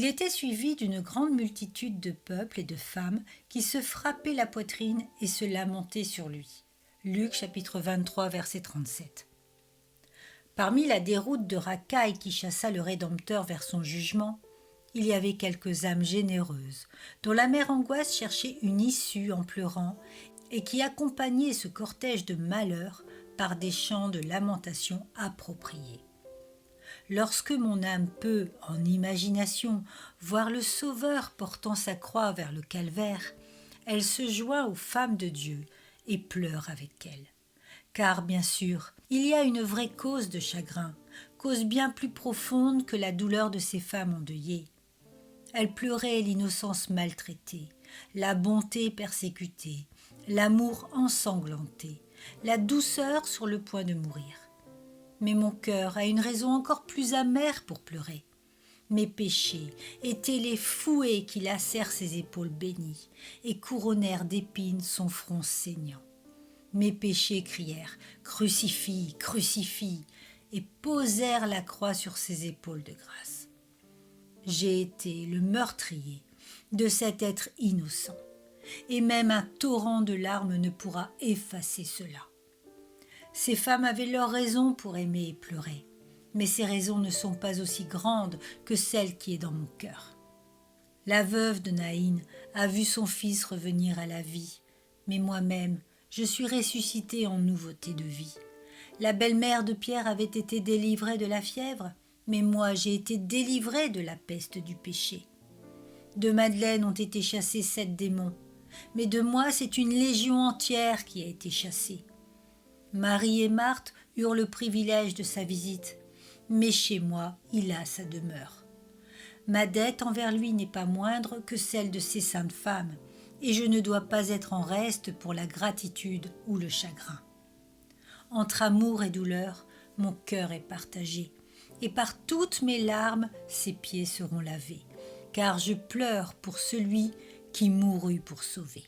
était suivi d'une grande multitude de peuples et de femmes qui se frappaient la poitrine et se lamentaient sur lui. Luc chapitre 23 verset 37. Parmi la déroute de racailles qui chassa le Rédempteur vers son jugement, il y avait quelques âmes généreuses, dont la mère angoisse cherchait une issue en pleurant et qui accompagnaient ce cortège de malheur par des chants de lamentation appropriés. Lorsque mon âme peut, en imagination, voir le Sauveur portant sa croix vers le calvaire, elle se joint aux femmes de Dieu et pleure avec elles. Car, bien sûr, il y a une vraie cause de chagrin, cause bien plus profonde que la douleur de ces femmes endeuillées. Elles pleuraient l'innocence maltraitée, la bonté persécutée, l'amour ensanglanté, la douceur sur le point de mourir. Mais mon cœur a une raison encore plus amère pour pleurer. Mes péchés étaient les fouets qui lacèrent ses épaules bénies et couronnèrent d'épines son front saignant. Mes péchés crièrent « Crucifie, crucifie !» et posèrent la croix sur ses épaules de grâce. J'ai été le meurtrier de cet être innocent, et même un torrent de larmes ne pourra effacer cela. Ces femmes avaient leurs raisons pour aimer et pleurer, mais ces raisons ne sont pas aussi grandes que celle qui est dans mon cœur. La veuve de Naïn a vu son fils revenir à la vie, mais moi-même, je suis ressuscitée en nouveauté de vie. La belle-mère de Pierre avait été délivrée de la fièvre, mais moi j'ai été délivrée de la peste du péché. De Madeleine ont été chassés 7 démons, mais de moi c'est une légion entière qui a été chassée. Marie et Marthe eurent le privilège de sa visite, mais chez moi il a sa demeure. Ma dette envers lui n'est pas moindre que celle de ces saintes femmes, et je ne dois pas être en reste pour la gratitude ou le chagrin. Entre amour et douleur, mon cœur est partagé, et par toutes mes larmes, ses pieds seront lavés, car je pleure pour celui qui mourut pour sauver.